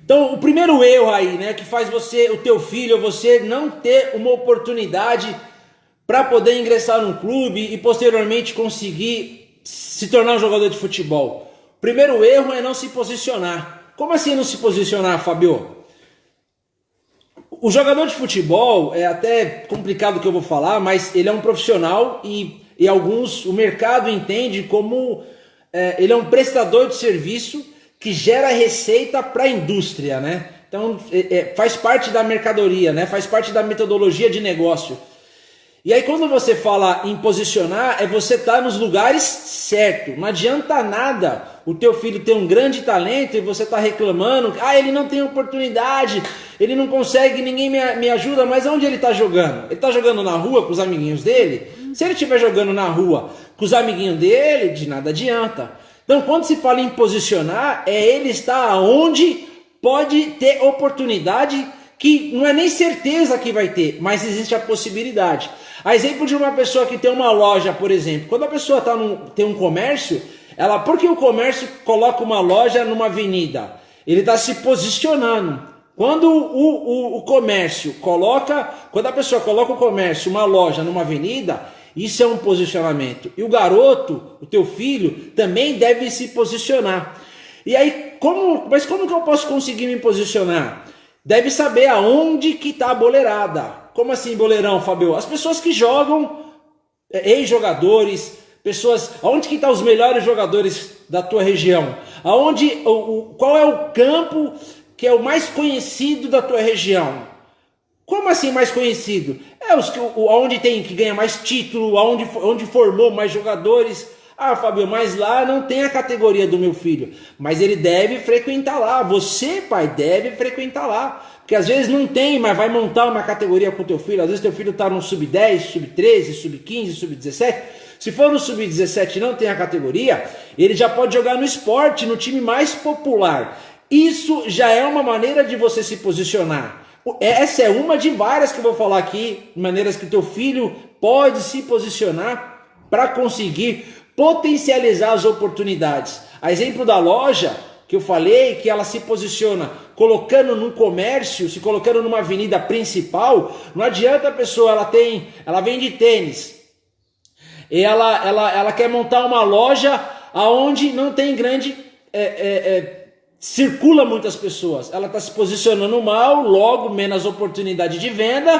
Então, o primeiro erro aí, né, que faz você, o teu filho ou você não ter uma oportunidade para poder ingressar num clube e posteriormente conseguir se tornar um jogador de futebol. O primeiro erro é não se posicionar. Como assim não se posicionar, Fabio? O jogador de futebol, é até complicado o que eu vou falar, mas ele é um profissional e alguns, o mercado entende como ele é um prestador de serviço que gera receita para a indústria, né? Então faz parte da mercadoria, né? Faz parte da metodologia de negócio. E aí quando você fala em posicionar, é você estar nos lugares certos. Não adianta nada o teu filho ter um grande talento e você está reclamando, ele não tem oportunidade, ele não consegue, ninguém me ajuda, mas onde ele está jogando? Ele está jogando na rua com os amiguinhos dele? Se ele estiver jogando na rua com os amiguinhos dele, de nada adianta. Então quando se fala em posicionar, é ele estar onde pode ter oportunidade, que não é nem certeza que vai ter, mas existe a possibilidade. A exemplo de uma pessoa que tem uma loja, por exemplo, quando a pessoa tem um comércio, por que o comércio coloca uma loja numa avenida? Ele está se posicionando. Quando o comércio quando a pessoa coloca o comércio, uma loja numa avenida, isso é um posicionamento. E o garoto, o teu filho, também deve se posicionar. E aí, mas como que eu posso conseguir me posicionar? Deve saber aonde que está a boleirada. Como assim, boleirão, Fabio? As pessoas que jogam, ex-jogadores, pessoas, aonde que estão os melhores jogadores da tua região? Qual é o campo que é o mais conhecido da tua região? Como assim mais conhecido? Onde tem que ganha mais título, onde formou mais jogadores. Fabio, mas lá não tem a categoria do meu filho. Mas ele deve frequentar lá. Você, pai, deve frequentar lá. Porque às vezes não tem, mas vai montar uma categoria com o teu filho. Às vezes teu filho está no sub-10, sub-13, sub-15, sub-17. Se for no sub-17 e não tem a categoria, ele já pode jogar no esporte, no time mais popular. Isso já é uma maneira de você se posicionar. Essa é uma de várias que eu vou falar aqui, maneiras que teu filho pode se posicionar para conseguir potencializar as oportunidades. A exemplo da loja que eu falei, que ela se posiciona colocando num comércio, se colocando numa avenida principal, não adianta a pessoa, ela vende tênis, e ela quer montar uma loja aonde não tem grande, circula muitas pessoas, ela está se posicionando mal, logo menos oportunidade de venda.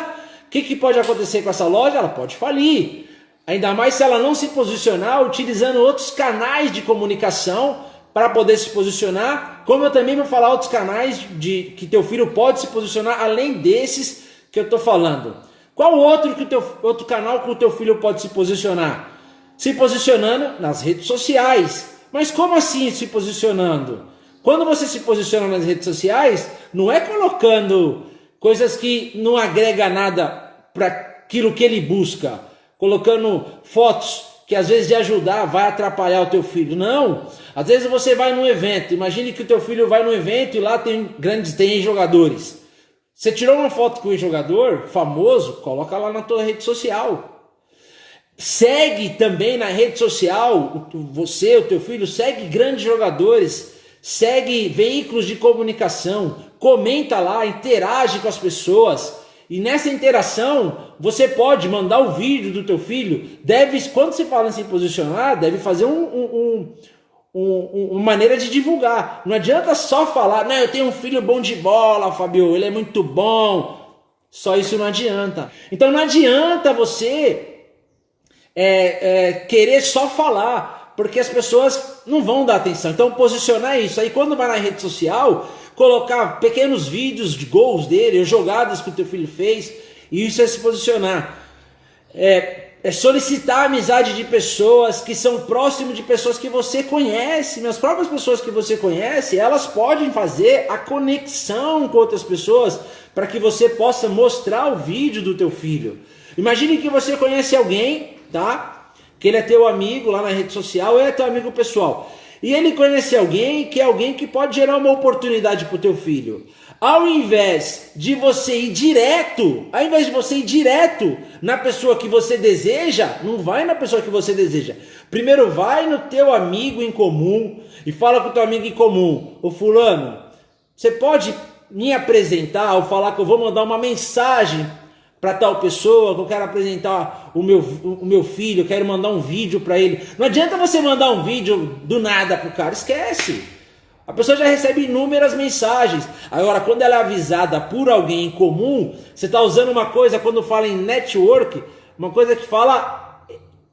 O que pode acontecer com essa loja? Ela pode falir. Ainda mais se ela não se posicionar utilizando outros canais de comunicação para poder se posicionar, como eu também vou falar outros canais que teu filho pode se posicionar além desses que eu estou falando. Qual outro canal que o teu filho pode se posicionar? Se posicionando nas redes sociais. Mas como assim se posicionando? Quando você se posiciona nas redes sociais, não é colocando coisas que não agrega nada para aquilo que ele busca, colocando fotos que às vezes de ajudar vai atrapalhar o teu filho. Não, às vezes você vai num evento, imagine que o teu filho vai num evento e lá tem jogadores. Você tirou uma foto com um jogador famoso, coloca lá na tua rede social. Segue também na rede social, você, o teu filho, segue grandes jogadores, segue veículos de comunicação, comenta lá, interage com as pessoas. E nessa interação, você pode mandar o vídeo do teu filho. Quando você fala em se posicionar, deve fazer uma maneira de divulgar. Não adianta só falar, eu tenho um filho bom de bola, Fabio, ele é muito bom. Só isso não adianta. Então não adianta você querer só falar, porque as pessoas não vão dar atenção. Então posicionar isso. Aí quando vai na rede social, colocar pequenos vídeos de gols dele, jogadas que o teu filho fez, e isso é se posicionar. É solicitar a amizade de pessoas que são próximas de pessoas que você conhece. As próprias pessoas que você conhece, elas podem fazer a conexão com outras pessoas para que você possa mostrar o vídeo do teu filho. Imagine que você conhece alguém, tá? Que ele é teu amigo lá na rede social, ou é teu amigo pessoal. E ele conhece alguém que pode gerar uma oportunidade para o teu filho. Ao invés de você ir direto na pessoa que você deseja, não vai na pessoa que você deseja. Primeiro vai no teu amigo em comum e fala com o teu amigo em comum. Ô fulano, Você pode me apresentar ou falar que eu vou mandar uma mensagem para tal pessoa, que eu quero apresentar o meu filho, eu quero mandar um vídeo para ele. Não adianta você mandar um vídeo do nada pro cara, esquece. A pessoa já recebe inúmeras mensagens. Agora, quando ela é avisada por alguém em comum, você está usando uma coisa, quando fala em network, uma coisa que fala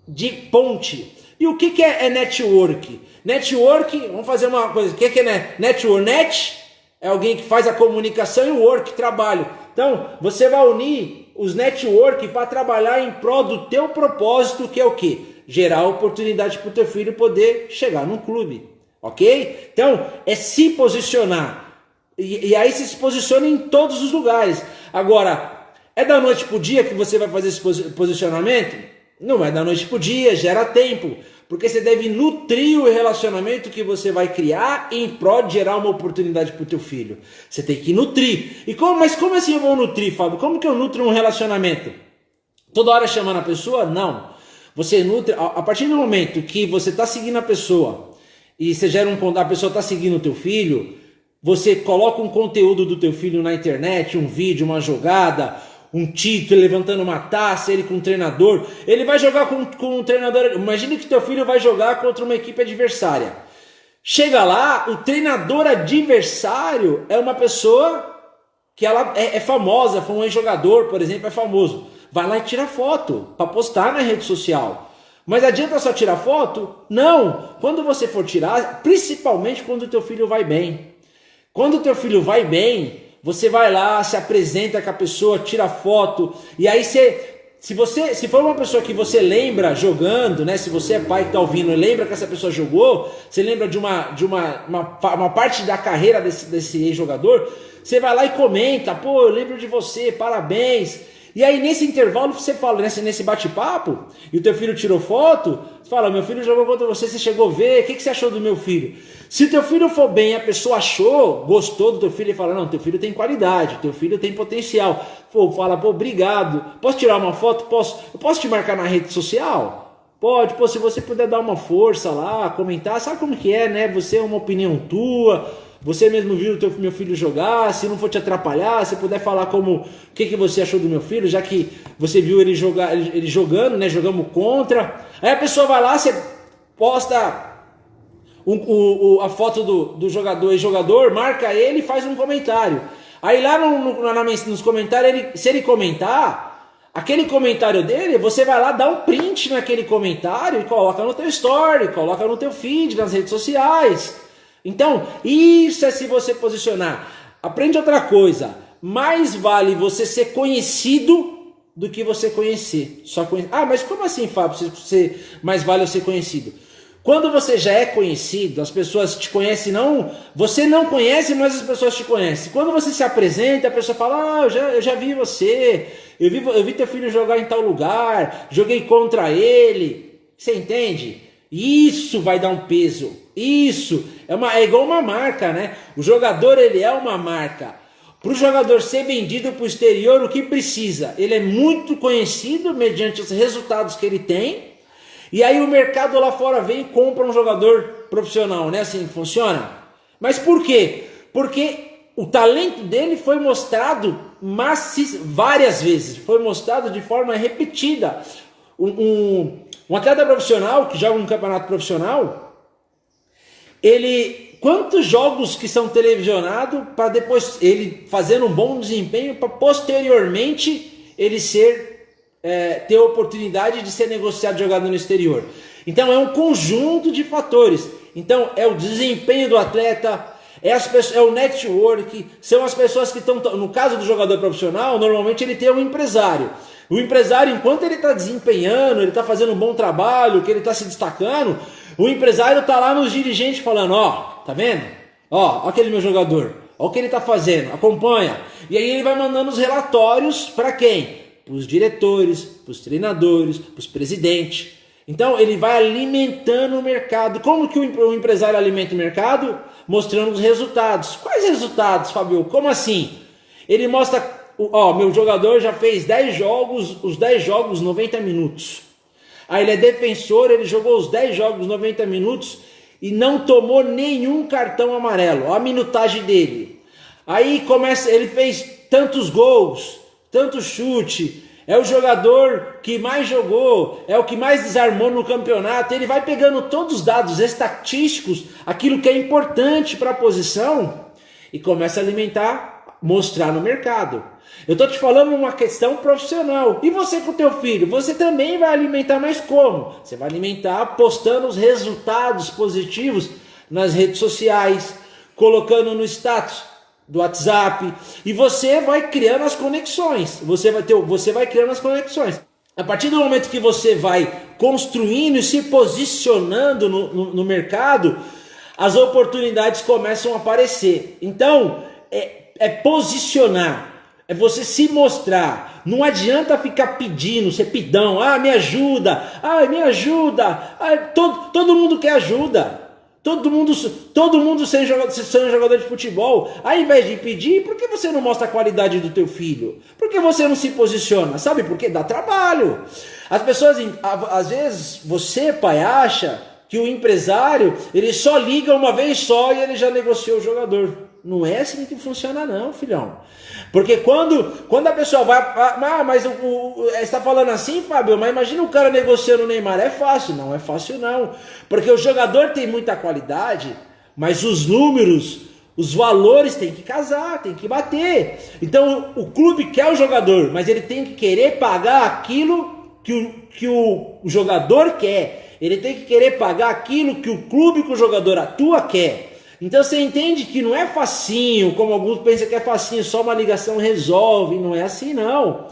de ponte. E o que é network? Network, vamos fazer uma coisa, o que é network? Net é alguém que faz a comunicação e o work, trabalho. Então, você vai unir os network para trabalhar em prol do teu propósito, que é o quê? Gerar oportunidade para o teu filho poder chegar num clube. Ok? Então, é se posicionar. E aí você se posiciona em todos os lugares. Agora, é da noite para o dia que você vai fazer esse posicionamento? Não é da noite para o dia, gera tempo. Porque você deve nutrir o relacionamento que você vai criar em prol de gerar uma oportunidade para o teu filho. Você tem que nutrir. Mas como assim eu vou nutrir, Fábio? Como que eu nutro um relacionamento? Toda hora chamando a pessoa? Não. Você nutre, a partir do momento que você está seguindo a pessoa, e você gera a pessoa está seguindo o teu filho, você coloca um conteúdo do teu filho na internet, um vídeo, uma jogada, um título, levantando uma taça, ele com um treinador, ele vai jogar com um treinador. Imagine que teu filho vai jogar contra uma equipe adversária. Chega lá, o treinador adversário é uma pessoa que ela é famosa, foi um ex-jogador, por exemplo, é famoso. Vai lá e tira foto para postar na rede social. Mas adianta só tirar foto? Não! Quando você for tirar, principalmente quando o teu filho vai bem. Quando o teu filho vai bem, você vai lá, se apresenta com a pessoa, tira foto, e aí se for uma pessoa que você lembra jogando, né? Se você é pai que está ouvindo e lembra que essa pessoa jogou, você lembra de uma parte da carreira desse ex-jogador, você vai lá e comenta, pô, eu lembro de você, parabéns. E aí nesse intervalo você fala, nesse bate-papo, e o teu filho tirou foto, você fala, meu filho jogou contra você, você chegou a ver, o que você achou do meu filho? Se o teu filho for bem, a pessoa achou, gostou do teu filho, e fala, não, teu filho tem qualidade, teu filho tem potencial. Pô, fala, pô, obrigado, posso tirar uma foto? Posso. Eu posso te marcar na rede social? Pode, pô, se você puder dar uma força lá, comentar, sabe como que é, né? Você é uma opinião tua, você mesmo viu o meu filho jogar, se não for te atrapalhar, se puder falar o que você achou do meu filho, já que você viu ele jogando, né? Jogamos contra. Aí a pessoa vai lá, você posta a foto do jogador, marca ele e faz um comentário. Aí lá nos comentários, se ele comentar, aquele comentário dele, você vai lá, dá um print naquele comentário e coloca no teu story, coloca no teu feed, nas redes sociais. Então, isso é se você posicionar. Aprende outra coisa. Mais vale você ser conhecido do que você conhecer. Ah, mas como assim, Fábio? Mais vale eu ser conhecido? Quando você já é conhecido, as pessoas te conhecem, você não conhece, mas as pessoas te conhecem. Quando você se apresenta, a pessoa fala, eu já vi você, eu vi teu filho jogar em tal lugar, joguei contra ele. Você entende? Isso vai dar um peso. Isso é igual uma marca, né? O jogador, ele é uma marca. Para o jogador ser vendido para o exterior, o que precisa? Ele é muito conhecido mediante os resultados que ele tem. E aí o mercado lá fora vem e compra um jogador profissional, né? Assim que funciona. Mas por quê? Porque o talento dele foi mostrado várias vezes. Foi mostrado de forma repetida. Um atleta profissional que joga um campeonato profissional, quantos jogos que são televisionados para depois ele fazendo um bom desempenho para posteriormente ele ter a oportunidade de ser negociado jogador no exterior. Então é um conjunto de fatores. Então é o desempenho do atleta, é o network, são as pessoas que estão... No caso do jogador profissional, normalmente ele tem um empresário. O empresário, enquanto ele está desempenhando, ele está fazendo um bom trabalho, que ele está se destacando, o empresário está lá nos dirigentes falando, tá vendo? Ó aquele meu jogador, ó o que ele está fazendo, acompanha. E aí ele vai mandando os relatórios para quem? Para os diretores, para os treinadores, para os presidentes. Então ele vai alimentando o mercado. Como que o empresário alimenta o mercado? Mostrando os resultados. Quais resultados, Fábio? Como assim? Ele mostra, meu jogador já fez 10 jogos, os 10 jogos 90 minutos. Aí ele é defensor, ele jogou os 10 jogos 90 minutos e não tomou nenhum cartão amarelo. Olha a minutagem dele. Aí começa, ele fez tantos gols, tanto chute, é o jogador que mais jogou, é o que mais desarmou no campeonato. Ele vai pegando todos os dados estatísticos, aquilo que é importante para a posição, e começa a alimentar, mostrar no mercado. Eu estou te falando uma questão profissional. E você com o teu filho, você também vai alimentar, mas como? Você vai alimentar postando os resultados positivos nas redes sociais, colocando no status do WhatsApp, e você vai criando as conexões. Você vai criando as conexões. A partir do momento que você vai construindo e se posicionando no mercado, as oportunidades começam a aparecer. Então, é posicionar. É você se mostrar. Não adianta ficar pedindo, ser pedão. Me ajuda. Me ajuda. Todo mundo quer ajuda. Todo mundo sendo jogador de futebol. Ao invés de pedir, por que você não mostra a qualidade do teu filho? Por que você não se posiciona? Sabe por quê? Dá trabalho. As pessoas, às vezes, você, pai, acha que o empresário, ele só liga uma vez só e ele já negociou o jogador. Não é assim que funciona não, filhão. Porque quando a pessoa vai... mas você está falando assim, Fábio, mas imagina o cara negociando o Neymar. É fácil? Não é fácil não. Porque o jogador tem muita qualidade, mas os números, os valores têm que casar, tem que bater. Então o clube quer o jogador, mas ele tem que querer pagar aquilo que o jogador quer. Ele tem que querer pagar aquilo que o clube que o jogador atua quer. Então você entende que não é facinho, como alguns pensam que é facinho, só uma ligação resolve, não é assim não.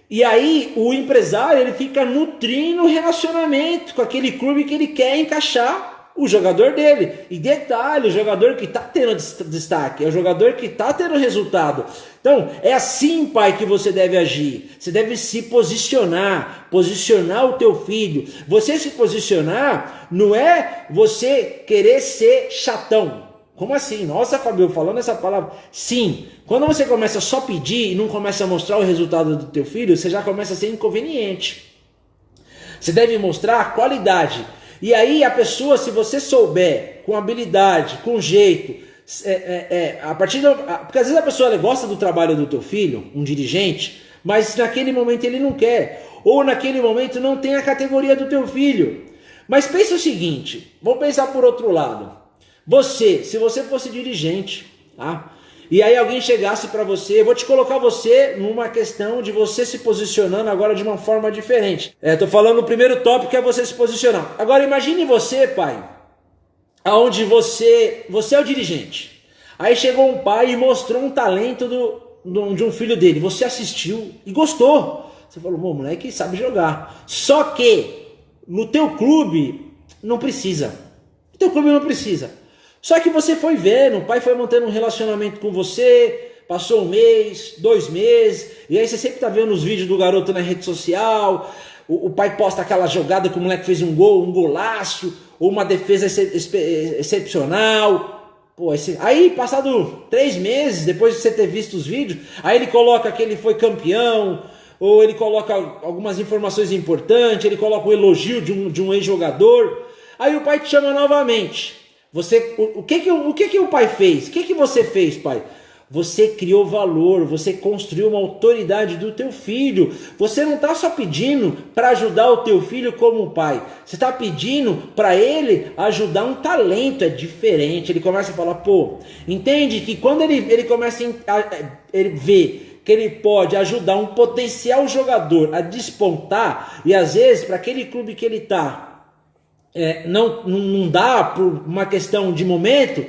E aí o empresário, ele fica nutrindo o relacionamento com aquele clube que ele quer encaixar o jogador dele. E detalhe, o jogador que está tendo destaque, é o jogador que está tendo resultado. Então é assim, pai, que você deve agir. Você deve se posicionar o teu filho. Você se posicionar não é você querer ser chatão. Como assim? Nossa, Fabio, falando essa palavra. Sim, quando você começa só a pedir e não começa a mostrar o resultado do teu filho, você já começa a ser inconveniente. Você deve mostrar a qualidade. E aí a pessoa, se você souber, com habilidade, com jeito, porque às vezes a pessoa gosta do trabalho do teu filho, um dirigente, mas naquele momento ele não quer. Ou naquele momento não tem a categoria do teu filho. Mas pensa o seguinte, vamos pensar por outro lado. Se você fosse dirigente, tá? E aí alguém chegasse para você, eu vou te colocar você numa questão de você se posicionando agora de uma forma diferente. Tô falando o primeiro tópico, é você se posicionar. Agora imagine você, pai, aonde você é o dirigente. Aí chegou um pai e mostrou um talento de um filho dele. Você assistiu e gostou. Você falou, o moleque sabe jogar. Só que no teu clube não precisa. No teu clube não precisa. Só que você foi vendo, o pai foi mantendo um relacionamento com você, passou 1 mês, 2 meses, e aí você sempre tá vendo os vídeos do garoto na rede social, o pai posta aquela jogada que o moleque fez um gol, um golaço, ou uma defesa excepcional. Aí, passado 3 meses, depois de você ter visto os vídeos, aí ele coloca que ele foi campeão, ou ele coloca algumas informações importantes, ele coloca o elogio de um ex-jogador, aí o pai te chama novamente. O que o pai fez? O que você fez, pai? Você criou valor, você construiu uma autoridade do teu filho. Você não está só pedindo para ajudar o teu filho como pai. Você está pedindo para ele ajudar um talento, é diferente. Ele começa a falar, entende que quando ele começa ele vê que ele pode ajudar um potencial jogador a despontar, e às vezes para aquele clube que ele está, não dá por uma questão de momento,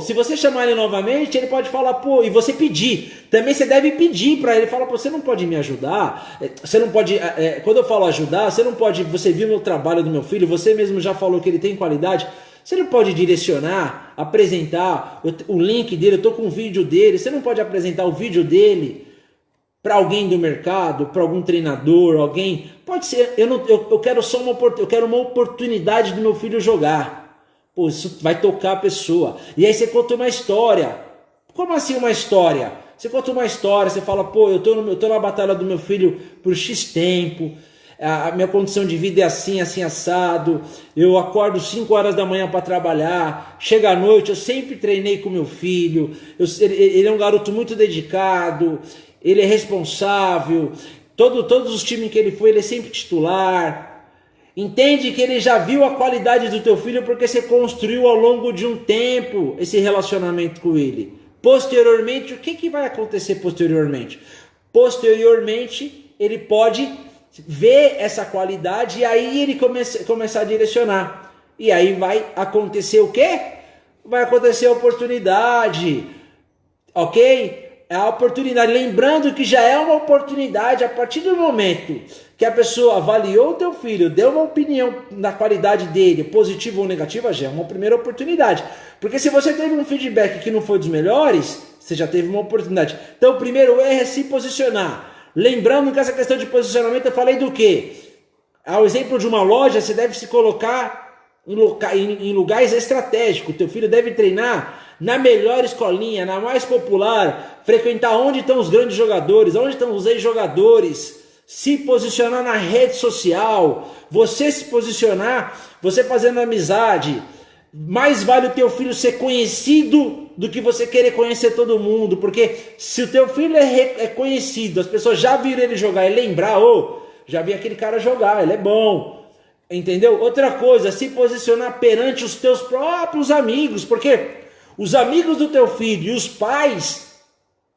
se você chamar ele novamente, ele pode falar, e você pedir, também você deve pedir para ele, fala, você não pode me ajudar, você não pode, quando eu falo ajudar, você viu no trabalho do meu filho, você mesmo já falou que ele tem qualidade, você não pode direcionar, apresentar o link dele, eu estou com o vídeo dele, você não pode apresentar o vídeo dele para alguém do mercado, para algum treinador, alguém, pode ser, eu quero só uma oportunidade do meu filho jogar. Isso vai tocar a pessoa. E aí você conta uma história. Como assim uma história? Você conta uma história, você fala, eu tô na batalha do meu filho por X tempo. a minha condição de vida é assim, assim assado, eu acordo 5 horas da manhã para trabalhar, chega à noite, eu sempre treinei com meu filho, ele é um garoto muito dedicado, ele é responsável, todos os times que ele foi, ele é sempre titular. Entende que ele já viu a qualidade do teu filho porque você construiu ao longo de um tempo esse relacionamento com ele. Posteriormente, o que vai acontecer posteriormente? Posteriormente, ele pode ver essa qualidade e aí ele começar a direcionar. E aí vai acontecer o quê? Vai acontecer a oportunidade, ok? A oportunidade, lembrando que já é uma oportunidade a partir do momento que a pessoa avaliou o teu filho, deu uma opinião na qualidade dele, positiva ou negativa, já é uma primeira oportunidade. Porque se você teve um feedback que não foi dos melhores, você já teve uma oportunidade. Então o primeiro erro é se posicionar. Lembrando que essa questão de posicionamento eu falei do quê? Ao exemplo de uma loja, você deve se colocar em lugares estratégicos. O teu filho deve treinar na melhor escolinha, na mais popular, frequentar onde estão os grandes jogadores, onde estão os ex-jogadores, se posicionar na rede social, você se posicionar, você fazendo amizade. Mais vale o teu filho ser conhecido do que você querer conhecer todo mundo, porque se o teu filho é conhecido, as pessoas já viram ele jogar e lembrar, já vi aquele cara jogar, ele é bom. Entendeu? Outra coisa, se posicionar perante os teus próprios amigos, porque os amigos do teu filho e os pais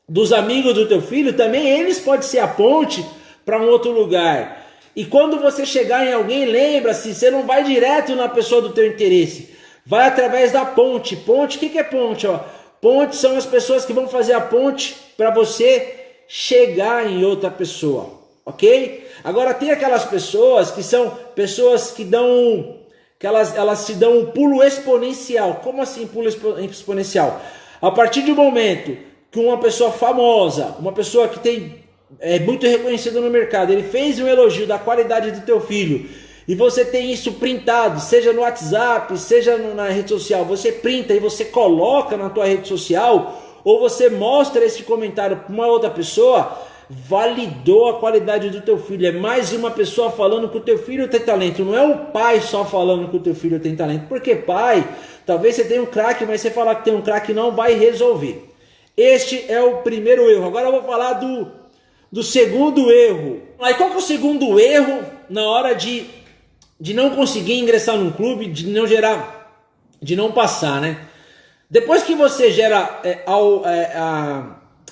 dos amigos do teu filho também, eles podem ser a ponte para um outro lugar. E quando você chegar em alguém, lembra-se, você não vai direto na pessoa do teu interesse, vai através da ponte. Ponte, o que é ponte? Ponte são as pessoas que vão fazer a ponte para você chegar em outra pessoa, ok? Agora tem aquelas pessoas que são pessoas que dão, que elas te dão um pulo exponencial. Como assim pulo exponencial? A partir do momento que uma pessoa famosa, uma pessoa que é muito reconhecida no mercado, ele fez um elogio da qualidade do teu filho, e você tem isso printado, seja no WhatsApp, seja na rede social, você printa e você coloca na tua rede social, ou você mostra esse comentário para uma outra pessoa, validou a qualidade do teu filho. É mais uma pessoa falando que o teu filho tem talento, não é o pai só falando que o teu filho tem talento, porque pai, talvez você tenha um craque, mas você falar que tem um craque não vai resolver. Este é o primeiro erro. Agora eu vou falar do segundo erro. Aí qual que é o segundo erro na hora de não conseguir ingressar num clube, de não passar, né? Depois que você gera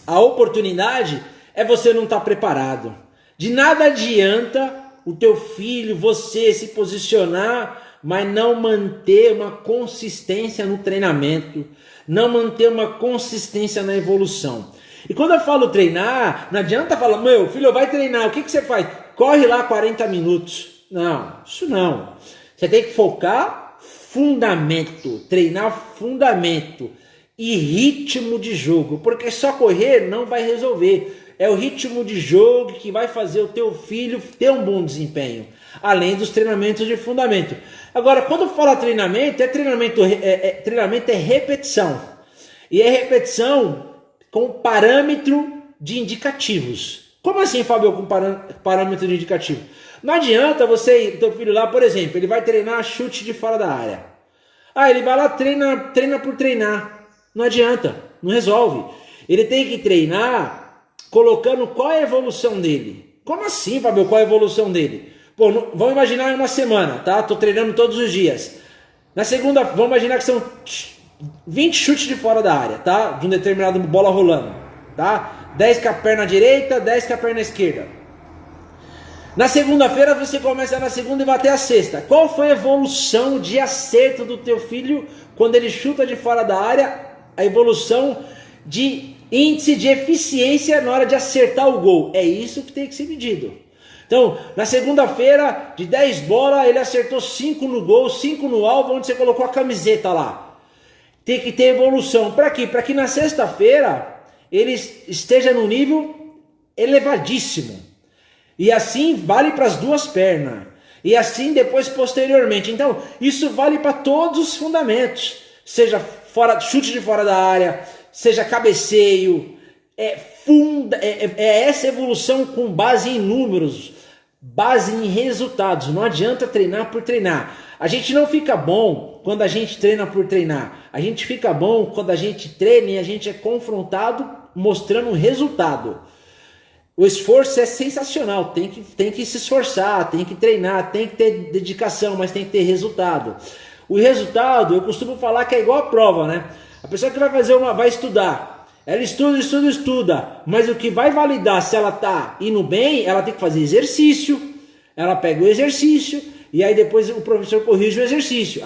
a oportunidade, você não estar preparado. De nada adianta o teu filho, você se posicionar, mas não manter uma consistência no treinamento, não manter uma consistência na evolução. E quando eu falo treinar, não adianta falar, meu filho, vai treinar, o que você faz? Corre lá 40 minutos. Não, isso não. Você tem que focar fundamento, treinar fundamento e ritmo de jogo, porque só correr não vai resolver. É o ritmo de jogo que vai fazer o teu filho ter um bom desempenho, além dos treinamentos de fundamento. Agora, quando fala treinamento é repetição. E é repetição com parâmetro de indicativos. Como assim, Fábio, com parâmetro de indicativo? Não adianta teu filho lá, por exemplo, ele vai treinar chute de fora da área. Ele vai lá, treina por treinar. Não adianta, não resolve. Ele tem que treinar colocando qual é a evolução dele. Como assim, Fábio, qual é a evolução dele? Vamos imaginar em uma semana, tá? Tô treinando todos os dias. Na segunda, vamos imaginar que são 20 chutes de fora da área, tá? De um determinado bola rolando, tá? 10 com a perna direita, 10 com a perna esquerda. Na segunda-feira você começa na segunda e vai até a sexta. Qual foi a evolução de acerto do teu filho quando ele chuta de fora da área? A evolução de índice de eficiência na hora de acertar o gol. É isso que tem que ser medido. Então, na segunda-feira, de 10 bolas, ele acertou 5 no gol, 5 no alvo, onde você colocou a camiseta lá. Tem que ter evolução. Para quê? Para que na sexta-feira ele esteja no nível elevadíssimo. E assim vale para as duas pernas. E assim depois posteriormente. Então, isso vale para todos os fundamentos. Seja chute de fora da área, seja cabeceio. É essa evolução com base em números. base em resultados. Não adianta treinar por treinar. A gente não fica bom quando a gente treina por treinar. A gente fica bom quando a gente treina e a gente é confrontado mostrando um resultado. O esforço é sensacional, tem que se esforçar, tem que treinar, tem que ter dedicação, mas tem que ter resultado. O resultado, eu costumo falar que é igual a prova, né? A pessoa que vai estudar, ela estuda, mas o que vai validar se ela tá indo bem, ela tem que fazer exercício, ela pega o exercício e aí depois o professor corrige o exercício.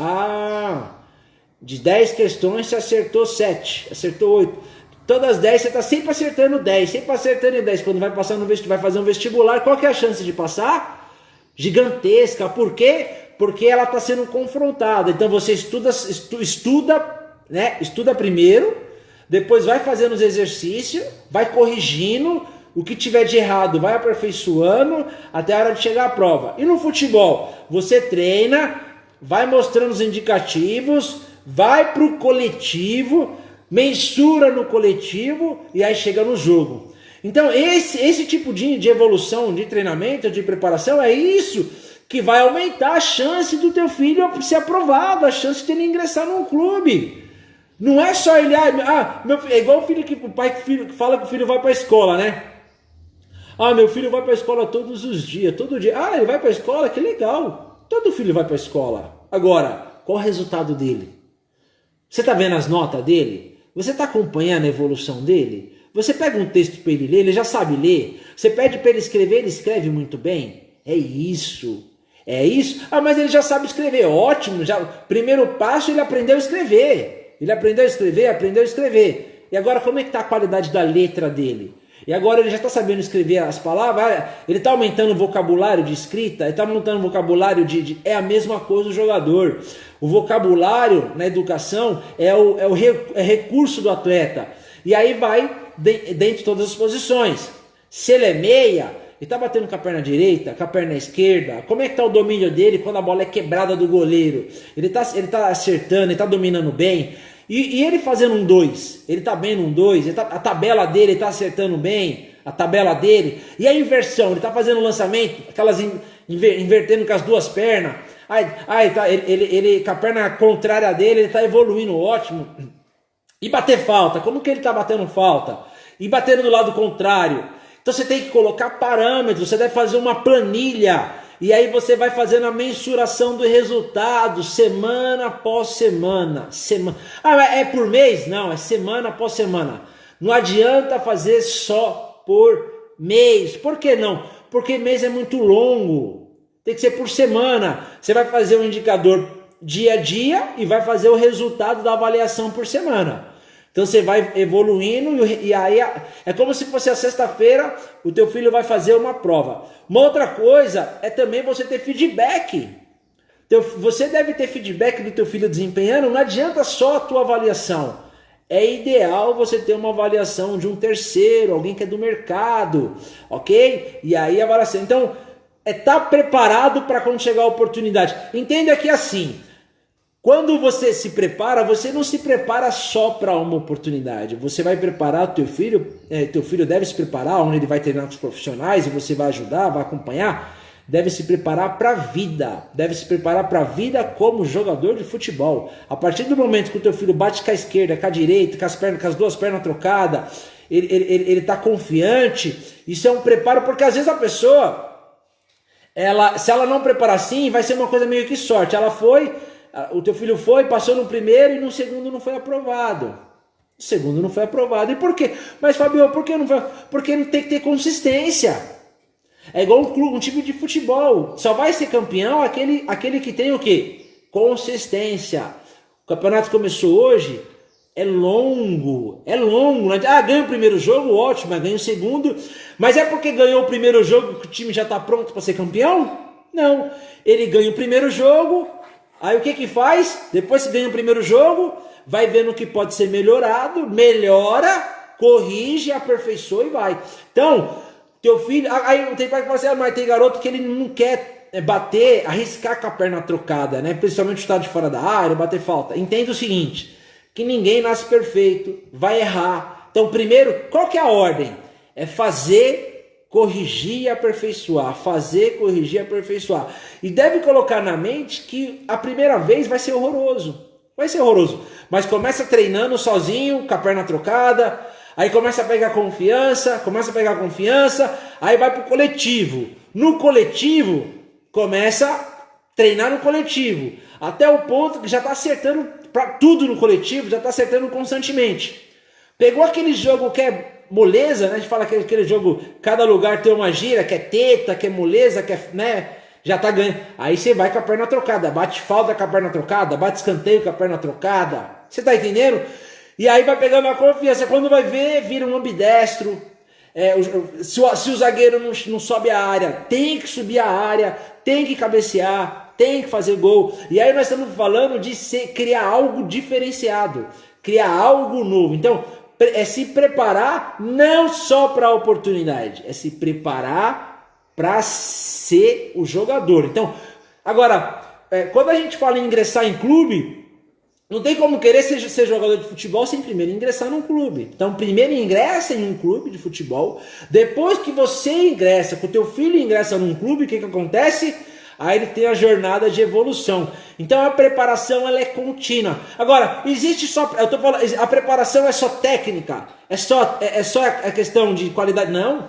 De 10 questões você acertou 7, acertou 8. Todas as 10 você está sempre acertando 10, sempre acertando 10. Quando vai passar vai fazer um vestibular, qual que é a chance de passar? Gigantesca. Por quê? Porque ela está sendo confrontada. Então você estuda primeiro, depois vai fazendo os exercícios, vai corrigindo, o que tiver de errado vai aperfeiçoando até a hora de chegar à prova. E no futebol, você treina, vai mostrando os indicativos, vai para o coletivo, mensura no coletivo e aí chega no jogo. Então esse tipo de evolução, de treinamento, de preparação, é isso que vai aumentar a chance do teu filho ser aprovado, a chance de ele ingressar num clube. Não é só ele, é igual o pai que fala que o filho vai para a escola, né? Meu filho vai para a escola todos os dias, todo dia. Ele vai para a escola, que legal. Todo filho vai para a escola. Agora, qual o resultado dele? Você está vendo as notas dele? Você está acompanhando a evolução dele? Você pega um texto para ele ler, ele já sabe ler. Você pede para ele escrever, ele escreve muito bem. É isso. Mas ele já sabe escrever. Ótimo. Primeiro passo, ele aprendeu a escrever. Aprendeu a escrever. E agora, como é que está a qualidade da letra dele? E agora ele já está sabendo escrever as palavras? Ele está aumentando o vocabulário de escrita? Ele está aumentando o vocabulário É a mesma coisa o jogador. O vocabulário na educação é o recurso do atleta. E aí vai dentro de todas as posições. Se ele é meia, ele está batendo com a perna direita, com a perna esquerda. Como é que está o domínio dele quando a bola é quebrada do goleiro? Ele tá acertando, ele está dominando bem. E ele fazendo um 2, ele está bem num 2, a tabela dele está acertando bem, a tabela dele. E a inversão, ele está fazendo lançamento, aquelas invertendo com as duas pernas. Ele com a perna contrária dele, ele está evoluindo, ótimo. E bater falta, como que ele está batendo falta? E batendo do lado contrário. Então você tem que colocar parâmetros, você deve fazer uma planilha. E aí você vai fazendo a mensuração do resultado, semana após semana. É por mês? Não, é semana após semana. Não adianta fazer só por mês. Por que não? Porque mês é muito longo. Tem que ser por semana. Você vai fazer um indicador dia a dia e vai fazer o resultado da avaliação por semana. Então você vai evoluindo e aí é como se fosse a sexta-feira, o teu filho vai fazer uma prova. Uma outra coisa é também você ter feedback. Você deve ter feedback do teu filho desempenhando, não adianta só a tua avaliação. É ideal você ter uma avaliação de um terceiro, alguém que é do mercado, ok? E aí a avaliação. Então, estar preparado para quando chegar a oportunidade. Entenda que assim, quando você se prepara, você não se prepara só para uma oportunidade. Você vai preparar o teu filho deve se preparar, onde ele vai treinar com os profissionais e você vai ajudar, vai acompanhar, deve se preparar para a vida. Deve se preparar para a vida como jogador de futebol. A partir do momento que o teu filho bate com a esquerda, com a direita, com as duas pernas trocadas, ele está confiante, isso é um preparo, porque às vezes a pessoa, se ela não preparar assim, vai ser uma coisa meio que sorte. O teu filho passou no primeiro e no segundo não foi aprovado. O segundo não foi aprovado. E por quê? Mas, Fabio, por que não foi? Porque não tem que ter consistência. É igual um time de futebol. Só vai ser campeão aquele que tem o quê? Consistência. O campeonato começou hoje, é longo. Ganha o primeiro jogo, ótimo, ganha o segundo. Mas é porque ganhou o primeiro jogo que o time já está pronto para ser campeão? Não. Ele ganha o primeiro jogo. Aí o que faz? Depois que ganha o primeiro jogo, vai vendo o que pode ser melhorado, melhora, corrige, aperfeiçoa e vai. Então, teu filho... Aí tem pai que fala assim, mas tem garoto que ele não quer bater, arriscar com a perna trocada, né? Principalmente chutar de fora da área, bater falta. Entenda o seguinte, que ninguém nasce perfeito, vai errar. Então, primeiro, qual que é a ordem? É fazer corrigir e aperfeiçoar, fazer, corrigir e aperfeiçoar. E deve colocar na mente que a primeira vez vai ser horroroso. Vai ser horroroso. Mas começa treinando sozinho, com a perna trocada, aí começa a pegar confiança, aí vai pro coletivo. No coletivo, começa a treinar no coletivo. Até o ponto que já está acertando para tudo no coletivo, já está acertando constantemente. Pegou aquele jogo que é moleza, né? A gente fala que aquele jogo, cada lugar tem uma gira, que é teta, que é moleza, que é, né? Já tá ganhando. Aí você vai com a perna trocada, bate falta com a perna trocada, bate escanteio com a perna trocada. Você tá entendendo? E aí vai pegando a confiança. Quando vai ver, vira um ambidestro. Se o zagueiro não sobe a área, tem que subir a área, tem que cabecear, tem que fazer gol. E aí nós estamos falando de criar algo diferenciado, criar algo novo. Então, é se preparar não só para a oportunidade, é se preparar para ser o jogador. Então, agora, quando a gente fala em ingressar em clube, não tem como querer ser jogador de futebol sem primeiro ingressar num clube. Então, primeiro ingressa em um clube de futebol. Depois que você ingressa, que o teu filho ingressa num clube, o que acontece? Aí ele tem a jornada de evolução. Então a preparação ela é contínua. Agora, existe só, eu tô falando, a preparação é só técnica? É só a questão de qualidade? Não.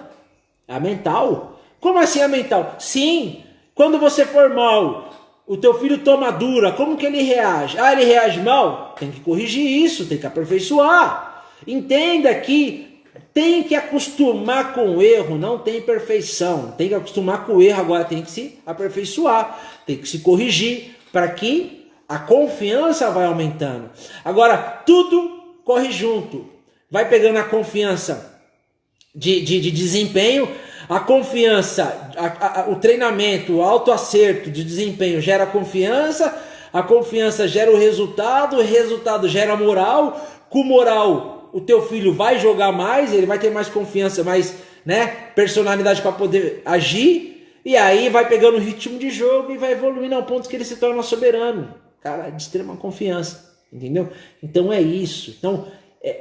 É a mental. Como assim a mental? Sim. Quando você for mal, o teu filho toma dura, como que ele reage? Ah, ele reage mal? Tem que corrigir isso, tem que aperfeiçoar. Entenda que tem que acostumar com o erro, não tem perfeição. Tem que acostumar com o erro, agora tem que se aperfeiçoar, tem que se corrigir para que a confiança vai aumentando. Agora, tudo corre junto. Vai pegando a confiança de desempenho, a confiança, o treinamento, o autoacerto de desempenho gera confiança, a confiança gera o resultado gera moral, com moral o teu filho vai jogar mais, ele vai ter mais confiança, mais, né, personalidade para poder agir, e aí vai pegando o ritmo de jogo e vai evoluindo ao ponto que ele se torna soberano, cara, de extrema confiança, entendeu? Então é isso. Então,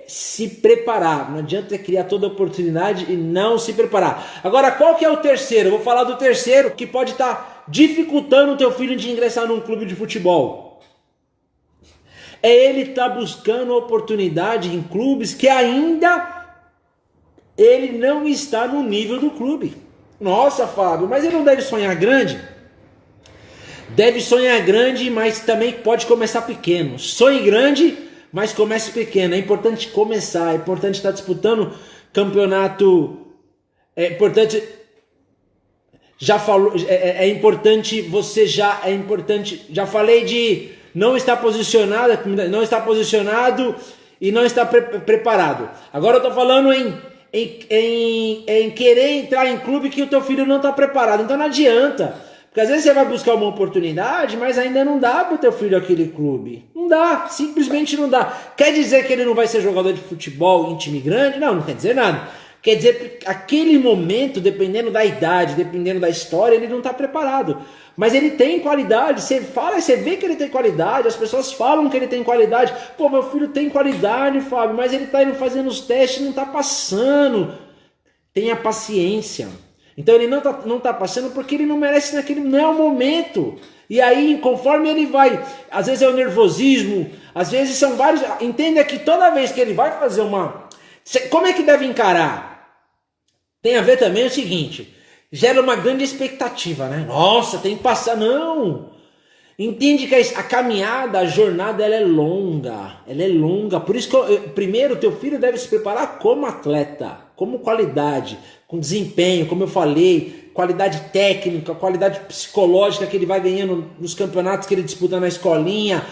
se preparar, não adianta criar toda a oportunidade e não se preparar. Agora, qual que é o terceiro? Eu vou falar do terceiro que pode estar dificultando o teu filho de ingressar num clube de futebol. É ele estar buscando oportunidade em clubes que ainda ele não está no nível do clube. Nossa, Fábio, mas ele não deve sonhar grande? Deve sonhar grande, mas também pode começar pequeno. Sonhe grande, mas comece pequeno. É importante começar, é importante estar disputando campeonato, é importante, já falou, é importante você já, já falei de não estar posicionado e não estar preparado. Agora eu estou falando em querer entrar em clube que o teu filho não está preparado. Então não adianta. Porque às vezes você vai buscar uma oportunidade, mas ainda não dá para o teu filho aquele clube. Não dá, simplesmente não dá. Quer dizer que ele não vai ser jogador de futebol em time grande? Não, não quer dizer nada. Quer dizer que aquele momento, dependendo da idade, dependendo da história, ele não está preparado. Mas ele tem qualidade, você fala, você vê que ele tem qualidade, as pessoas falam que ele tem qualidade. Pô, meu filho tem qualidade, Fábio, mas ele está indo fazendo os testes e não está passando. Tenha paciência. Então ele não tá passando porque ele não merece naquele, não é o momento. E aí, conforme ele vai, às vezes é o nervosismo, às vezes são vários. Entenda que toda vez que ele vai fazer uma. Como é que deve encarar? Tem a ver também o seguinte: gera uma grande expectativa, né? Nossa, tem que passar. Não! Entende que a caminhada, a jornada, ela é longa. Ela é longa. Por isso que, primeiro, o teu filho deve se preparar como atleta, como qualidade, com desempenho, como eu falei, qualidade técnica, qualidade psicológica que ele vai ganhando nos campeonatos que ele disputa na escolinha,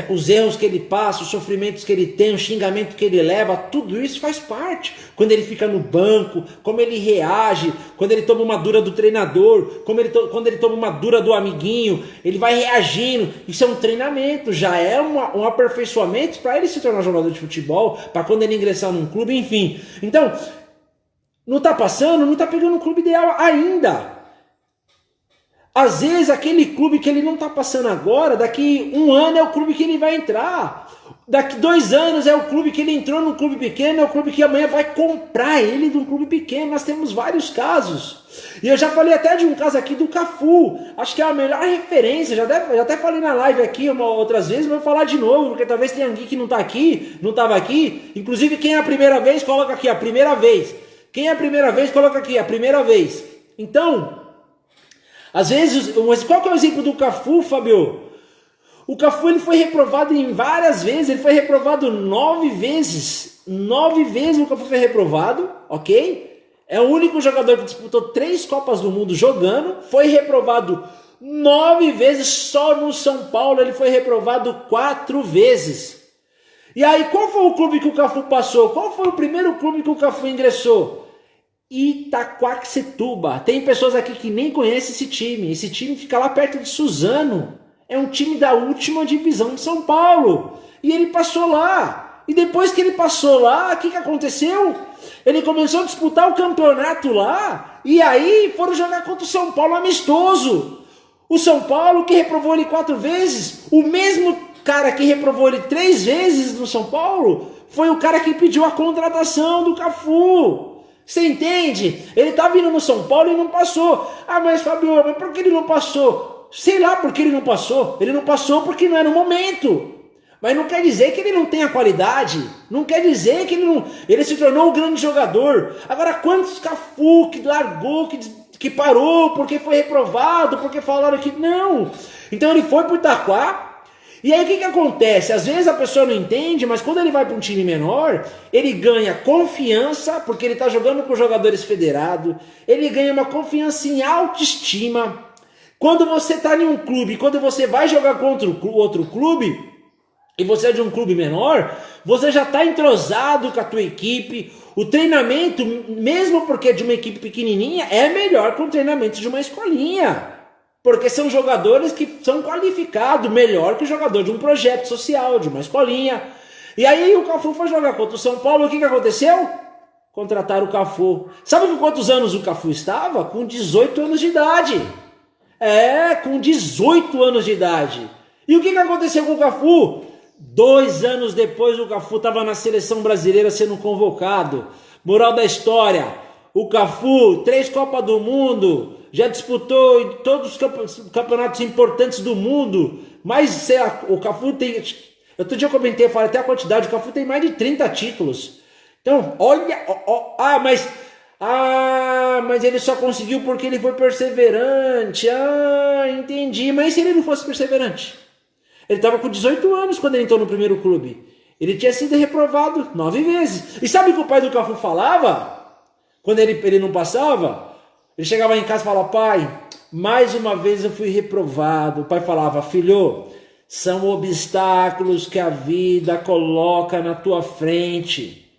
os erros que ele passa, os sofrimentos que ele tem, o xingamento que ele leva, tudo isso faz parte. Quando ele fica no banco, como ele reage, quando ele toma uma dura do treinador, quando ele toma uma dura do amiguinho, ele vai reagindo. Isso é um treinamento, já é um aperfeiçoamento para ele se tornar jogador de futebol, para quando ele ingressar num clube, enfim. Então, não está passando, não está pegando o clube ideal ainda. Às vezes aquele clube que ele não está passando agora, daqui um ano é o clube que ele vai entrar. Daqui 2 anos é o clube que ele entrou num clube pequeno, é o clube que amanhã vai comprar ele de um clube pequeno. Nós temos vários casos. E eu já falei até de um caso aqui do Cafu. Acho que é a melhor referência. Já até falei na live aqui outras vezes, mas vou falar de novo, porque talvez tenha alguém que não tá aqui, não estava aqui. Inclusive, quem é a primeira vez, coloca aqui a primeira vez. Quem é a primeira vez, coloca aqui a primeira vez. Então, às vezes, qual que é o exemplo do Cafu, Fabio? O Cafu ele foi reprovado em várias vezes, ele foi reprovado 9 vezes. 9 vezes o Cafu foi reprovado, ok? É o único jogador que disputou 3 Copas do Mundo jogando, foi reprovado 9 vezes, só no São Paulo ele foi reprovado 4 vezes. E aí, qual foi o clube que o Cafu passou? Qual foi o primeiro clube que o Cafu ingressou? Itaquaquecetuba. Tem pessoas aqui que nem conhecem esse time. Esse time fica lá perto de Suzano. É um time da última divisão de São Paulo. E ele passou lá. E depois que ele passou lá, o que aconteceu? Ele começou a disputar o campeonato lá. E aí foram jogar contra o São Paulo amistoso. O São Paulo que reprovou ele 4 vezes. O mesmo cara que reprovou ele 3 vezes no São Paulo foi o cara que pediu a contratação do Cafu. Você entende? Ele tá vindo no São Paulo e não passou. Ah, mas Fabio, mas por que ele não passou? Sei lá por que ele não passou. Ele não passou porque não era o momento. Mas não quer dizer que ele não tenha qualidade. Não quer dizer que ele se tornou um grande jogador. Agora, quantos Cafu que largou, que parou, porque foi reprovado, porque falaram que não. Então ele foi pro Itaquá. E aí o que acontece? Às vezes a pessoa não entende, mas quando ele vai para um time menor, ele ganha confiança, porque ele está jogando com jogadores federados. Ele ganha uma confiança em autoestima. Quando você está em um clube, quando você vai jogar contra outro clube, e você é de um clube menor, você já está entrosado com a tua equipe. O treinamento, mesmo porque é de uma equipe pequenininha, é melhor que o treinamento de uma escolinha. Porque são jogadores que são qualificados melhor que o jogador de um projeto social, de uma escolinha. E aí o Cafu foi jogar contra o São Paulo, o que aconteceu? Contrataram o Cafu. Sabe com quantos anos o Cafu estava? Com 18 anos de idade. Com 18 anos de idade. E o que aconteceu com o Cafu? 2 anos depois o Cafu estava na seleção brasileira sendo convocado. Moral da história, o Cafu, 3 Copas do Mundo, já disputou em todos os campeonatos importantes do mundo, mas o Cafu tem... Outro dia eu comentei, eu falei até a quantidade, o Cafu tem mais de 30 títulos. Então, olha... mas ele só conseguiu porque ele foi perseverante. Entendi. Mas e se ele não fosse perseverante? Ele estava com 18 anos quando ele entrou no primeiro clube. Ele tinha sido reprovado 9 vezes. E sabe o que o pai do Cafu falava? Quando ele não passava? Ele chegava em casa e falava: pai, mais uma vez eu fui reprovado. O pai falava: filho, são obstáculos que a vida coloca na tua frente.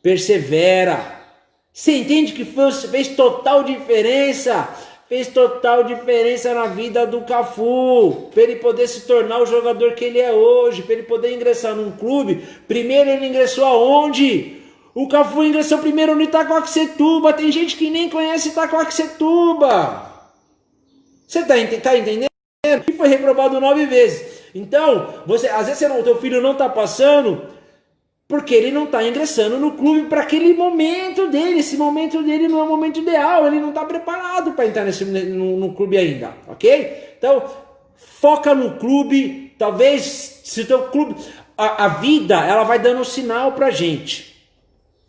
Persevera. Você entende que fez total diferença? Fez total diferença na vida do Cafu, para ele poder se tornar o jogador que ele é hoje, para ele poder ingressar num clube. Primeiro ele ingressou aonde? O Cafu ingressou primeiro no Itaquaquecetuba. Tem gente que nem conhece Itaquaquecetuba. Você tá entendendo? E foi reprovado 9 vezes. Então, às vezes o teu filho não está passando porque ele não está ingressando no clube para aquele momento dele. Esse momento dele não é o momento ideal. Ele não está preparado para entrar no clube ainda, ok? Então, foca no clube. Talvez, se o teu clube... A vida, ela vai dando sinal para a gente.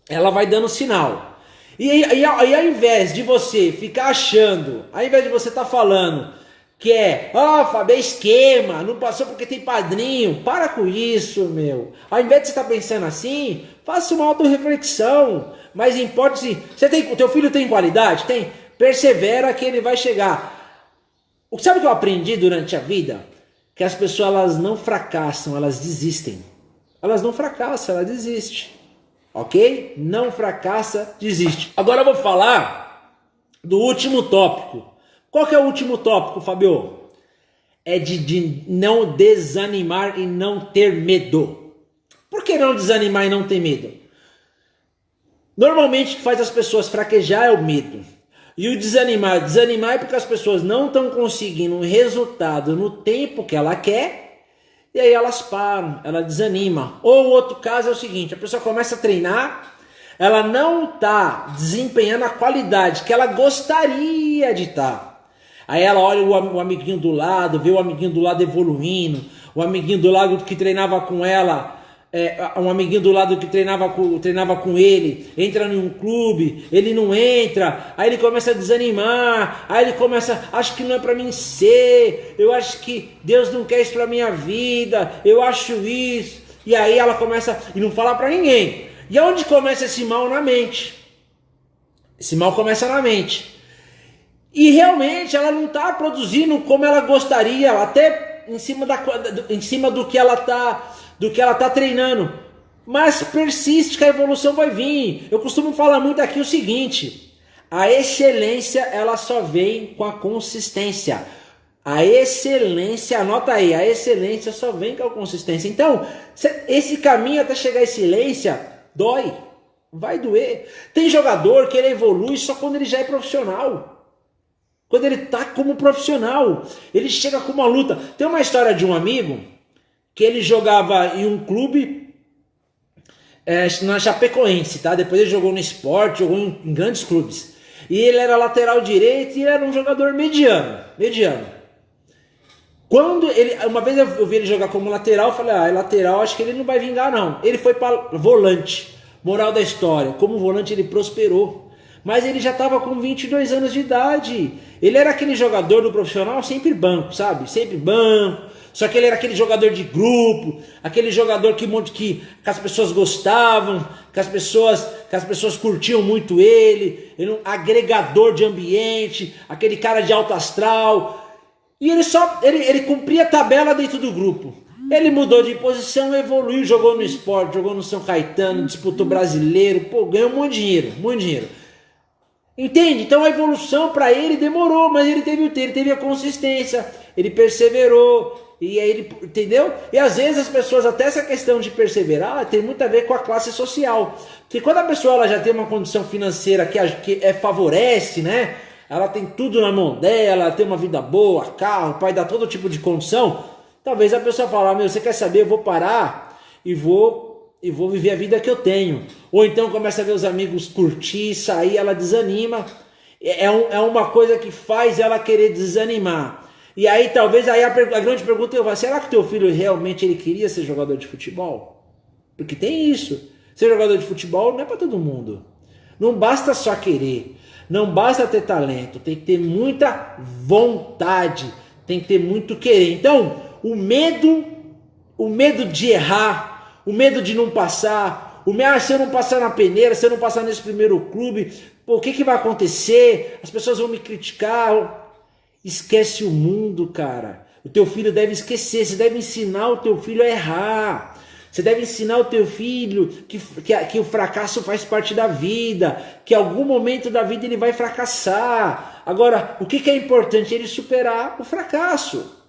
Ela vai dando sinal. E ao invés de você ficar achando, ao invés de você estar falando que Fábio, é esquema, não passou porque tem padrinho. Para com isso, meu. Ao invés de você estar pensando assim, faça uma autorreflexão. Mas importa se o teu filho tem qualidade? Tem. Persevera que ele vai chegar. Sabe o que eu aprendi durante a vida? Que as pessoas, elas não fracassam, elas desistem. Elas não fracassam, elas desistem. Ok? Não fracassa, desiste. Agora eu vou falar do último tópico. Qual que é o último tópico, Fabio? É de não desanimar e não ter medo. Por que não desanimar e não ter medo? Normalmente o que faz as pessoas fraquejar é o medo. E o desanimar é porque as pessoas não estão conseguindo um resultado no tempo que ela quer. E aí elas param, ela desanima. Ou o outro caso é o seguinte, a pessoa começa a treinar, ela não está desempenhando a qualidade que ela gostaria de estar. Aí ela olha o amiguinho do lado, vê o amiguinho do lado evoluindo, o amiguinho do lado que treinava com ela, um amiguinho do lado que treinava com ele, entra em um clube, ele não entra, aí ele começa a desanimar, aí ele começa, acho que não é pra mim ser, eu acho que Deus não quer isso pra minha vida, eu acho isso, e aí ela começa, e não fala pra ninguém, e aonde começa esse mal? Na mente, esse mal começa na mente, e realmente ela não tá produzindo como ela gostaria, até em cima do que ela tá treinando, mas persiste que a evolução vai vir. Eu costumo falar muito aqui o seguinte, a excelência ela só vem com a consistência, a excelência, anota aí, a excelência só vem com a consistência. Então, esse caminho até chegar à excelência, dói, vai doer. Tem jogador que ele evolui só quando ele já é profissional. Quando ele tá como profissional, ele chega com uma luta. Tem uma história de um amigo que ele jogava em um clube na Chapecoense, tá? Depois ele jogou no Sport, jogou em grandes clubes. E ele era lateral direito e ele era um jogador mediano. Uma vez eu vi ele jogar como lateral, eu falei, lateral acho que ele não vai vingar não. Ele foi para volante, moral da história, como volante ele prosperou. Mas ele já estava com 22 anos de idade. Ele era aquele jogador do profissional sempre banco, sabe? Sempre banco. Só que ele era aquele jogador de grupo, aquele jogador que as pessoas gostavam, que as pessoas curtiam muito ele um agregador de ambiente, aquele cara de alto astral. E ele cumpria a tabela dentro do grupo. Ele mudou de posição, evoluiu, jogou no Sport, jogou no São Caetano, disputou brasileiro, ganhou um monte de dinheiro, muito dinheiro. Entende? Então a evolução para ele demorou, mas ele teve a consistência, ele perseverou. E aí ele, entendeu? E às vezes as pessoas, até essa questão de perseverar, tem muito a ver com a classe social. Porque quando a pessoa ela já tem uma condição financeira que favorece, né? Ela tem tudo na mão dela, tem uma vida boa, carro, pai dá todo tipo de condição. Talvez a pessoa fale, você quer saber, eu vou parar e vou viver a vida que eu tenho. Ou então começa a ver os amigos curtir, sair, ela desanima. É uma coisa que faz ela querer desanimar. E aí talvez a grande pergunta é, será que teu filho realmente ele queria ser jogador de futebol? Porque tem isso. Ser jogador de futebol não é para todo mundo. Não basta só querer. Não basta ter talento. Tem que ter muita vontade. Tem que ter muito querer. Então, o medo de errar, o medo de não passar, se eu não passar na peneira, se eu não passar nesse primeiro clube, o que vai acontecer? As pessoas vão me criticar. Esquece o mundo, cara. O teu filho deve esquecer. Você deve ensinar o teu filho a errar. Você deve ensinar o teu filho que o fracasso faz parte da vida. Que em algum momento da vida ele vai fracassar. Agora, o que é importante? Ele superar o fracasso.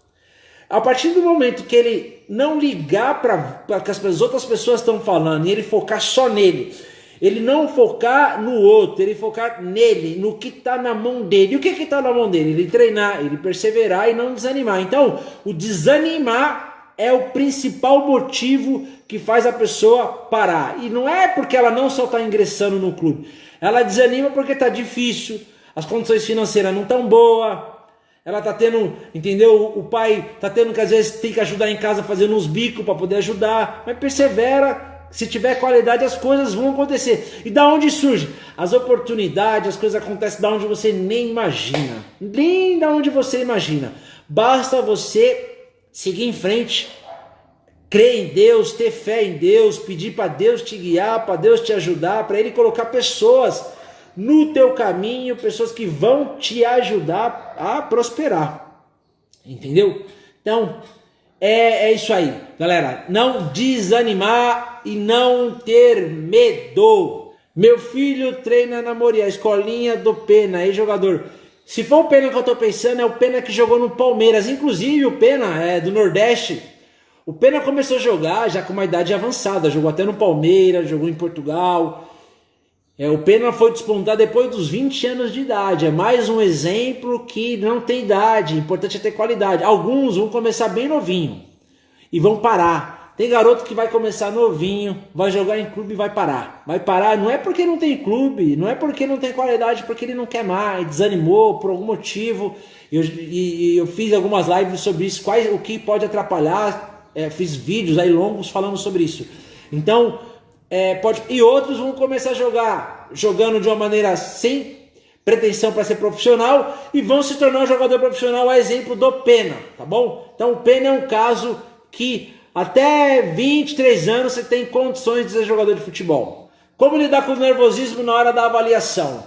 A partir do momento que ele não ligar para que as outras pessoas estão falando e ele focar só nele, ele não focar no outro, ele focar nele, no que está na mão dele. E o que está na mão dele? Ele treinar, ele perseverar e não desanimar. Então, o desanimar é o principal motivo que faz a pessoa parar. E não é porque ela não só está ingressando no clube. Ela desanima porque está difícil, as condições financeiras não estão boas. Ela está tendo, entendeu? O pai está tendo que às vezes tem que ajudar em casa fazendo uns bicos para poder ajudar. Mas persevera. Se tiver qualidade, as coisas vão acontecer. E da onde surge? As oportunidades, as coisas acontecem da onde você nem imagina. Nem da onde você imagina. Basta você seguir em frente. Crer em Deus, ter fé em Deus, pedir para Deus te guiar, para Deus te ajudar, para Ele colocar pessoas no teu caminho, pessoas que vão te ajudar a prosperar. Entendeu? Então, é isso aí, galera. Não desanimar e não ter medo. Meu filho treina na Moriá, escolinha do Pena, ex-jogador. Se for o Pena que eu tô pensando, é o Pena que jogou no Palmeiras. Inclusive, o Pena é do Nordeste. O Pena começou a jogar já com uma idade avançada. Jogou até no Palmeiras, jogou em Portugal. O Pena foi despontar depois dos 20 anos de idade. É mais um exemplo que não tem idade. O importante é ter qualidade. Alguns vão começar bem novinho. e vão parar. Tem garoto que vai começar novinho, vai jogar em clube e vai parar. Vai parar, não é porque não tem clube, não é porque não tem qualidade, porque ele não quer mais, desanimou por algum motivo. Eu fiz algumas lives sobre isso, o que pode atrapalhar, fiz vídeos aí longos falando sobre isso. Então, e outros vão começar a jogando de uma maneira sem pretensão para ser profissional e vão se tornar um jogador profissional, a exemplo do Pena, tá bom? Então o Pena é um caso que até 23 anos você tem condições de ser jogador de futebol. Como lidar com o nervosismo na hora da avaliação?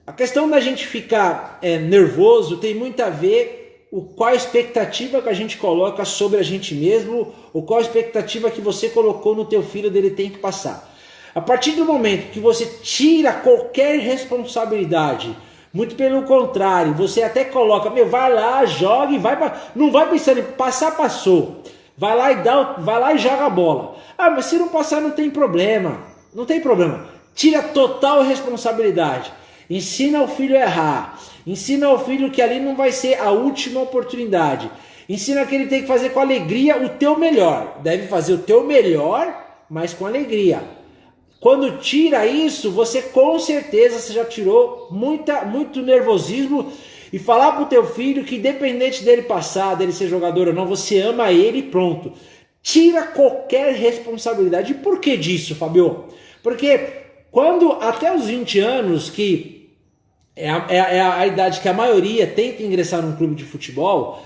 A questão da gente ficar nervoso tem muito a ver qual a expectativa que a gente coloca sobre a gente mesmo, ou qual a expectativa que você colocou no teu filho dele tem que passar. A partir do momento que você tira qualquer responsabilidade, muito pelo contrário, você até coloca, vai lá, joga e não vai pensando em passar, passou. Vai lá e joga a bola. Ah, mas se não passar não tem problema. Não tem problema. Tira total responsabilidade. Ensina o filho a errar. Ensina ao filho que ali não vai ser a última oportunidade. Ensina que ele tem que fazer com alegria o teu melhor. Deve fazer o teu melhor, mas com alegria. Quando tira isso, você com certeza você já tirou muito nervosismo. E falar pro teu filho que independente dele passar, dele ser jogador ou não, você ama ele e pronto. Tira qualquer responsabilidade. E por que disso, Fabio? Porque quando até os 20 anos, que é a idade que a maioria tenta ingressar num clube de futebol,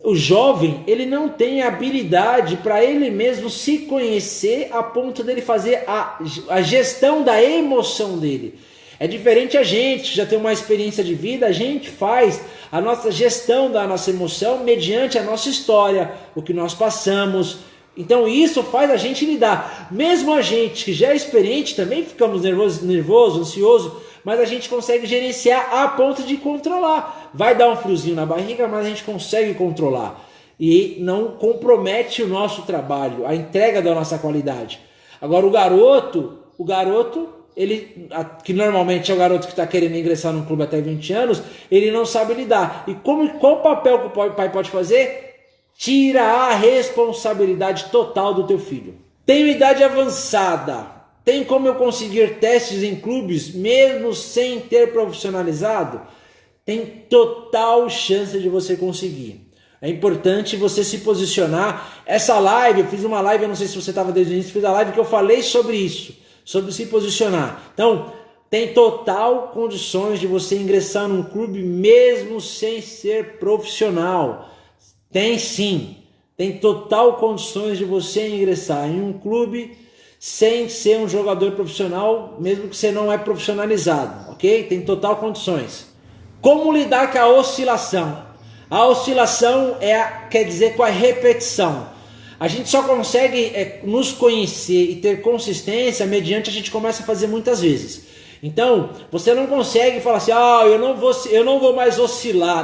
o jovem ele não tem habilidade para ele mesmo se conhecer a ponto dele fazer a gestão da emoção dele. É diferente a gente, já tem uma experiência de vida, a gente faz a nossa gestão da nossa emoção mediante a nossa história, o que nós passamos. Então isso faz a gente lidar. Mesmo a gente que já é experiente também ficamos nervoso, ansioso, mas a gente consegue gerenciar a ponto de controlar. Vai dar um friozinho na barriga, mas a gente consegue controlar. E não compromete o nosso trabalho, a entrega da nossa qualidade. Agora o garoto, ele, que normalmente é o garoto que está querendo ingressar num clube até 20 anos, ele não sabe lidar. E qual papel que o pai pode fazer? Tira a responsabilidade total do teu filho. Tenho idade avançada. Tem como eu conseguir testes em clubes mesmo sem ter profissionalizado? Tem total chance de você conseguir. É importante você se posicionar. Essa live, eu fiz uma live, eu não sei se você estava desde o início, fiz a live que eu falei sobre isso, sobre se posicionar. Então, tem total condições de você ingressar num clube mesmo sem ser profissional. Tem sim. Tem total condições de você ingressar em um clube sem ser um jogador profissional, mesmo que você não é profissionalizado, ok? Tem total condições. Como lidar com a oscilação? A oscilação quer dizer com a repetição. A gente só consegue nos conhecer e ter consistência mediante a gente começa a fazer muitas vezes. Então, você não consegue falar assim, eu não vou mais oscilar.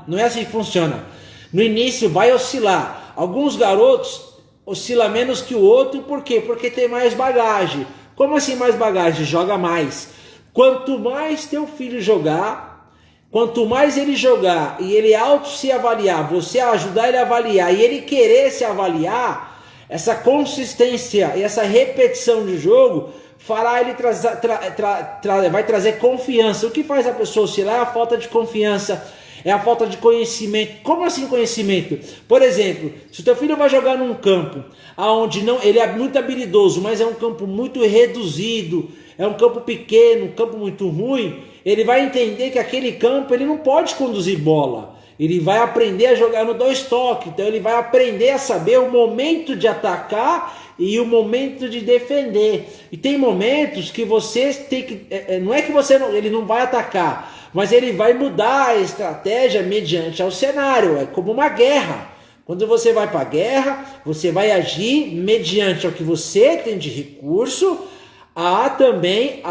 Não é assim que funciona. No início vai oscilar. Alguns garotos oscilam menos que o outro, por quê? Porque tem mais bagagem. Como assim mais bagagem? Joga mais. Quanto mais teu filho jogar, quanto mais ele jogar e ele auto se avaliar, você ajudar ele a avaliar e ele querer se avaliar, essa consistência e essa repetição de jogo fará ele vai trazer confiança. O que faz a pessoa oscilar é a falta de confiança, é a falta de conhecimento. Como assim conhecimento? Por exemplo, se o teu filho vai jogar num campo onde ele é muito habilidoso, mas é um campo muito reduzido, é um campo pequeno, um campo muito ruim, ele vai entender que aquele campo ele não pode conduzir bola. Ele vai aprender a jogar no dois toques, então ele vai aprender a saber o momento de atacar e o momento de defender. E tem momentos que você tem que... não é que ele não vai atacar, mas ele vai mudar a estratégia mediante ao cenário. É como uma guerra. Quando você vai para a guerra, você vai agir mediante ao que você tem de recurso, também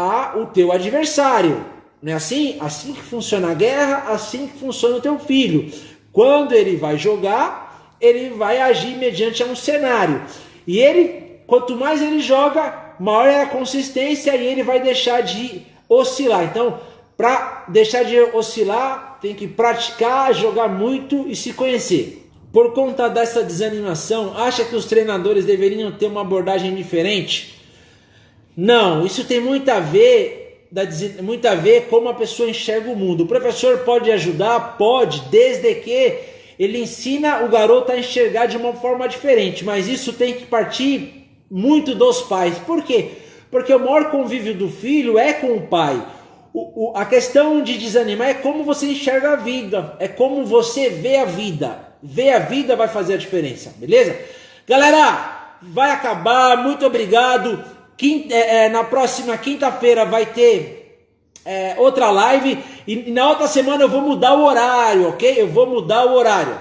o teu adversário. Não é assim? Assim que funciona a guerra, assim que funciona o teu filho. Quando ele vai jogar, ele vai agir mediante a um cenário. E quanto mais ele joga, maior é a consistência e ele vai deixar de oscilar. Então, para deixar de oscilar, tem que praticar, jogar muito e se conhecer. por conta dessa desanimação, acha que os treinadores deveriam ter uma abordagem diferente? Não, isso tem muito a ver como a pessoa enxerga o mundo. O professor pode ajudar? Pode, desde que ele ensina o garoto a enxergar de uma forma diferente, mas isso tem que partir muito dos pais. Por quê? Porque o maior convívio do filho é com o pai. A questão de desanimar é como você enxerga a vida, é como você vê a vida. Ver a vida vai fazer a diferença, beleza? Galera, vai acabar, muito obrigado. Na próxima quinta-feira vai ter outra live e na outra semana eu vou mudar o horário, ok? Eu vou mudar o horário.